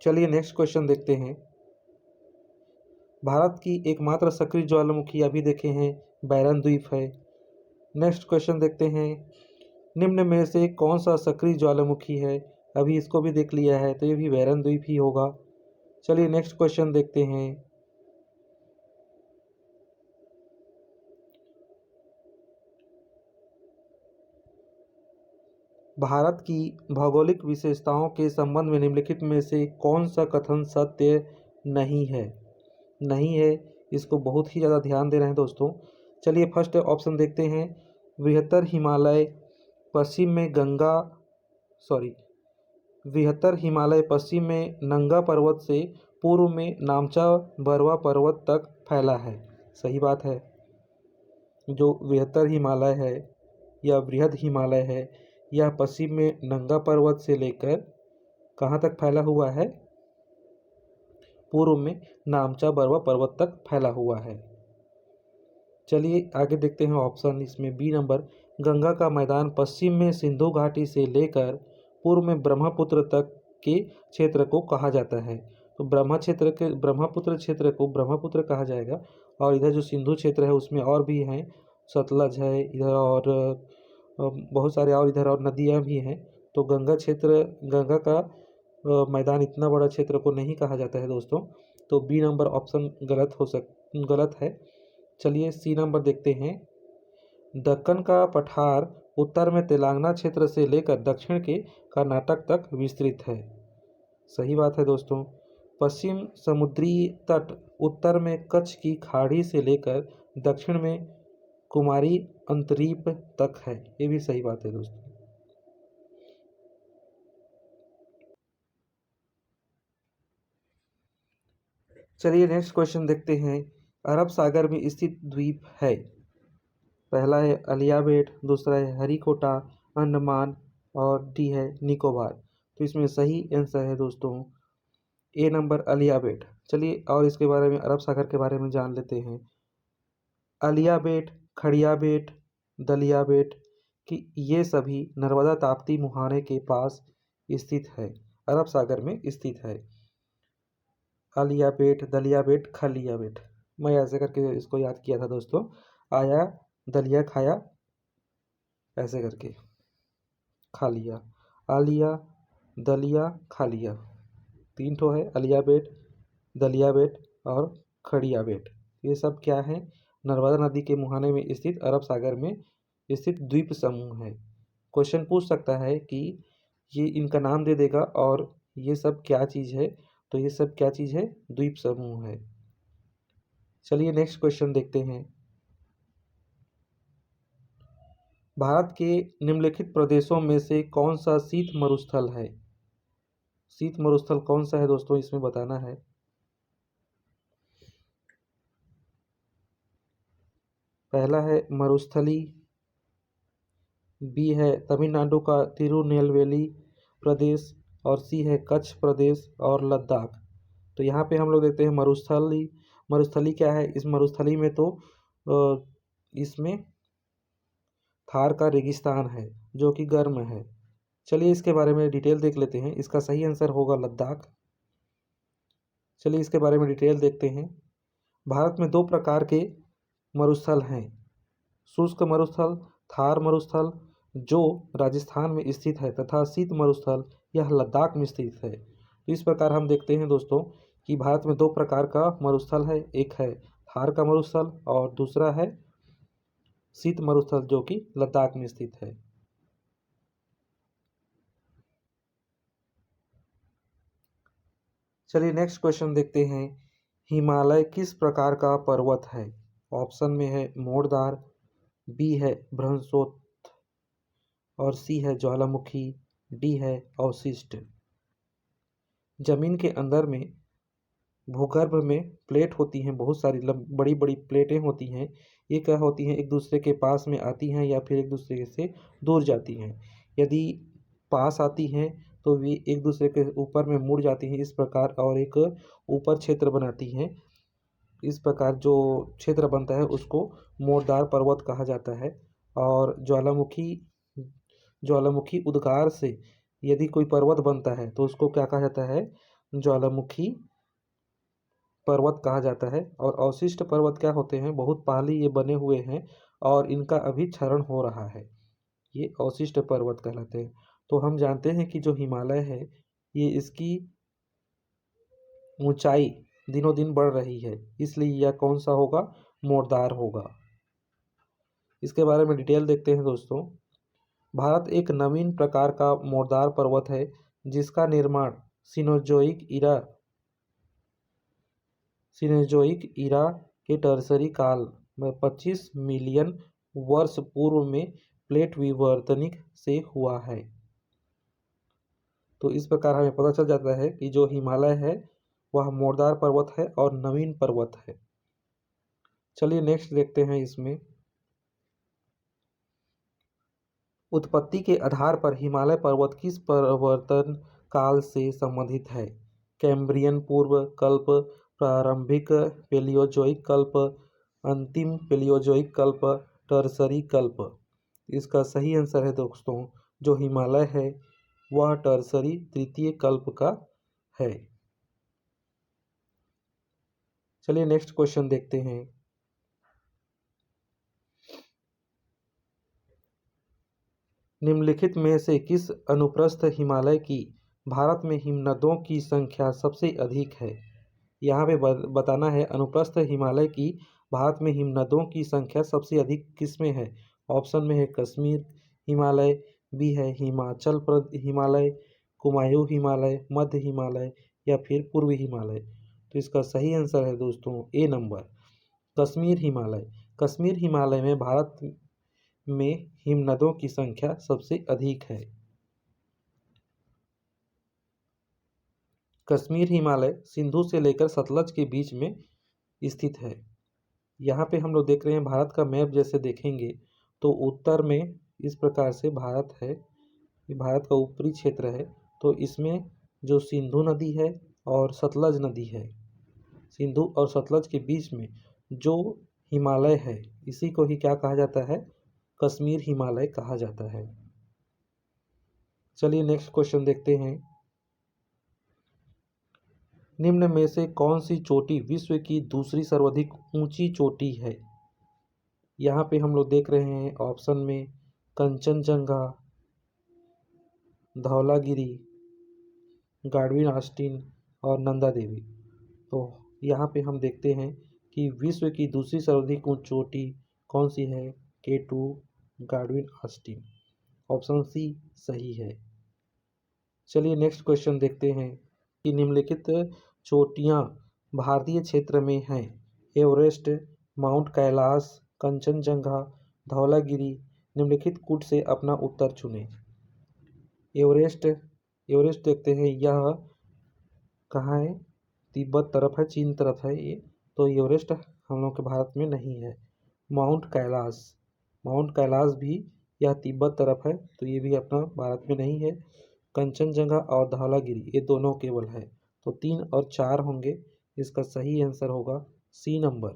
चलिए next question देखते हैं। भारत की एकमात्र सक्रिय ज्वालामुखी अभी देखे हैं बैरन द्वीप है। नेक्स्ट क्वेश्चन देखते हैं, निम्न में से कौन सा सक्रिय ज्वालामुखी है? अभी इसको भी देख लिया है, तो ये भी बैरन द्वीप ही होगा। चलिए नेक्स्ट क्वेश्चन देखते हैं। भारत की भौगोलिक विशेषताओं के संबंध में निम्नलिखित में से कौन सा कथन सत्य नहीं है? नहीं है, इसको बहुत ही ज़्यादा ध्यान दे रहे हैं दोस्तों। चलिए फर्स्ट ऑप्शन देखते हैं, बृहत्तर हिमालय पश्चिम में बृहत्तर हिमालय पश्चिम में नंगा पर्वत से पूर्व में नामचा बरवा पर्वत तक फैला है। सही बात है। जो बृहत्तर हिमालय है या बृहद हिमालय है, यह पश्चिम में नंगा पर्वत से लेकर कहाँ तक फैला हुआ है? पूर्व में नामचा बरवा पर्वत तक फैला हुआ है। चलिए आगे देखते हैं ऑप्शन, इसमें बी नंबर, गंगा का मैदान पश्चिम में सिंधु घाटी से लेकर पूर्व में ब्रह्मपुत्र तक के क्षेत्र को कहा जाता है। तो ब्रह्मपुत्र क्षेत्र को ब्रह्मपुत्र कहा जाएगा, और इधर जो सिंधु क्षेत्र है उसमें और भी हैं, सतलज है इधर, और बहुत सारे और इधर और नदियाँ भी हैं। तो गंगा का मैदान इतना बड़ा क्षेत्र को नहीं कहा जाता है दोस्तों। तो बी नंबर ऑप्शन गलत है। चलिए सी नंबर देखते हैं, दक्कन का पठार उत्तर में तेलंगाना क्षेत्र से लेकर दक्षिण के कर्नाटक तक विस्तृत है। सही बात है दोस्तों। पश्चिम समुद्री तट उत्तर में कच्छ की खाड़ी से लेकर दक्षिण में कुमारी अंतरीप तक है। ये भी सही बात है दोस्तों। चलिए नेक्स्ट क्वेश्चन देखते हैं, अरब सागर में स्थित द्वीप है। पहला है अलियाबेट, दूसरा है हरिकोटा, अंडमान, और डी है निकोबार। तो इसमें सही आंसर है दोस्तों ए नंबर अलियाबेट। चलिए और इसके बारे में, अरब सागर के बारे में जान लेते हैं। अलियाबेट, खड़ियाबेट, दलियाबेट कि ये सभी नर्मदा ताप्ती मुहाने के पास स्थित है, अरब सागर में स्थित है। अलियाबेट, दलियाबेट, खलियाबेट, मैं ऐसे करके इसको याद किया था दोस्तों। आया दलिया खाया, ऐसे करके खा लिया। आलिया, दलिया, खा लिया, तीन ठो है, अलियाबेट, दलियाबेट और खड़ियाबेट। ये सब क्या है? नर्मदा नदी के मुहाने में स्थित अरब सागर में स्थित द्वीप समूह है। क्वेश्चन पूछ सकता है कि ये इनका नाम दे देगा और ये सब क्या चीज़ है, तो ये सब क्या चीज़ है? द्वीप समूह है। चलिए नेक्स्ट क्वेश्चन देखते हैं, भारत के निम्नलिखित प्रदेशों में से कौन सा शीत मरुस्थल है? शीत मरुस्थल कौन सा है दोस्तों, इसमें बताना है। पहला है मरुस्थली, बी है तमिलनाडु का तिरुनेलवेली प्रदेश, और सी है कच्छ प्रदेश और लद्दाख। तो यहाँ पे हम लोग देखते हैं मरुस्थली। मरुस्थली क्या है? इस मरुस्थली में तो इसमें थार का रेगिस्तान है जो कि गर्म है। चलिए इसके बारे में डिटेल देख लेते हैं। इसका सही आंसर होगा लद्दाख। चलिए इसके बारे में डिटेल देखते हैं। भारत में दो प्रकार के मरुस्थल हैं, शुष्क मरुस्थल थार मरुस्थल जो राजस्थान में स्थित है, तथा शीत मरुस्थल यह लद्दाख में स्थित है। तो इस प्रकार हम देखते हैं दोस्तों कि भारत में दो प्रकार का मरुस्थल है, एक है थार का मरुस्थल और दूसरा है शीत मरुस्थल जो कि लद्दाख में स्थित है। चलिए नेक्स्ट क्वेश्चन देखते हैं, हिमालय किस प्रकार का पर्वत है? ऑप्शन में है मोड़दार, बी है बृहस्पति, और सी है ज्वालामुखी, डी है अवशिष्ट। जमीन के अंदर में भूगर्भ में प्लेट होती हैं, बहुत सारी बड़ी बड़ी प्लेटें होती हैं। ये क्या होती हैं? एक दूसरे के पास में आती हैं या फिर एक दूसरे से दूर जाती हैं। यदि पास आती हैं तो वे एक दूसरे के ऊपर में मुड़ जाती हैं इस प्रकार, और एक ऊपर क्षेत्र बनाती हैं। इस प्रकार जो क्षेत्र बनता है उसको मोड़दार पर्वत कहा जाता है। और ज्वालामुखी उद्गार से यदि कोई पर्वत बनता है तो उसको क्या कहा जाता है? ज्वालामुखी पर्वत कहा जाता है। और अवशिष्ट पर्वत क्या होते हैं, बहुत पहले ये बने हुए हैं और इनका अभी क्षरण हो रहा है, ये अवशिष्ट पर्वत कहलाते हैं। तो हम जानते हैं कि जो हिमालय है ये इसकी ऊंचाई दिनों दिन बढ़ रही है, इसलिए यह कौन सा होगा, मोरदार होगा। इसके बारे में डिटेल देखते हैं दोस्तों। भारत एक नवीन प्रकार का मोरदार पर्वत है जिसका निर्माण सिनोजोइक इरा के टर्सरी काल में 25 मिलियन वर्ष पूर्व में प्लेट विवर्तनिक से हुआ है। तो इस प्रकार हमें पता चल जाता है कि जो हिमालय है वह मोरदार पर्वत है और नवीन पर्वत है। चलिए नेक्स्ट देखते हैं। इसमें उत्पत्ति के आधार पर हिमालय पर्वत किस परिवर्तन काल से संबंधित है, कैम्ब्रियन पूर्व कल्प, प्रारंभिक पेलियोजोइक कल्प, अंतिम पेलियोजोइक कल्प, टर्सरी कल्प। इसका सही आंसर है दोस्तों, जो हिमालय है वह टर्सरी तृतीय कल्प का है। चलिए नेक्स्ट क्वेश्चन देखते हैं। निम्नलिखित में से किस अनुप्रस्थ हिमालय की भारत में हिमनदों की संख्या सबसे अधिक है। यहाँ पे बताना है अनुप्रस्थ हिमालय की भारत में हिमनदों की संख्या सबसे अधिक किसमें है। ऑप्शन में है कश्मीर हिमालय, बी है हिमाचल हिमालय, कुमायूं हिमालय, मध्य हिमालय या फिर पूर्वी हिमालय। तो इसका सही आंसर है दोस्तों ए नंबर, कश्मीर हिमालय। कश्मीर हिमालय में भारत में हिमनदों की संख्या सबसे अधिक है। कश्मीर हिमालय सिंधु से लेकर सतलज के बीच में स्थित है। यहाँ पे हम लोग देख रहे हैं भारत का मैप, जैसे देखेंगे तो उत्तर में इस प्रकार से भारत है, ये भारत का ऊपरी क्षेत्र है। तो इसमें जो सिंधु नदी है और सतलज नदी है, सिंधु और सतलज के बीच में जो हिमालय है इसी को ही क्या कहा जाता है, कश्मीर हिमालय कहा जाता है। चलिए नेक्स्ट क्वेश्चन देखते हैं। निम्न में से कौन सी चोटी विश्व की दूसरी सर्वाधिक ऊंची चोटी है। यहाँ पे हम लोग देख रहे हैं ऑप्शन में कंचनजंगा, धौलागिरी, गाडविन ऑस्टिन और नंदा देवी। तो यहाँ पे हम देखते हैं कि विश्व की दूसरी सर्वाधिक ऊंची चोटी कौन सी है, K2 गाडविन ऑस्टिन। ऑप्शन सी सही है। चलिए नेक्स्ट क्वेश्चन देखते हैं कि निम्नलिखित चोटियाँ भारतीय क्षेत्र में हैं। Everest, mount Kailash, Kanchenjunga, Dhaulagiri. निम्नलिखित कूट से अपना उत्तर चुनें। एवरेस्ट देखते हैं, यह कहाँ है, तिब्बत तरफ है, चीन तरफ है ये। तो एवरेस्ट हम लोग के भारत में नहीं है। माउंट कैलाश भी यह तिब्बत तरफ है, तो ये भी अपना भारत में नहीं है। कंचनजंगा और धौलागिरी ये दोनों केवल है। तो 3 और 4 होंगे, इसका सही आंसर होगा सी नंबर,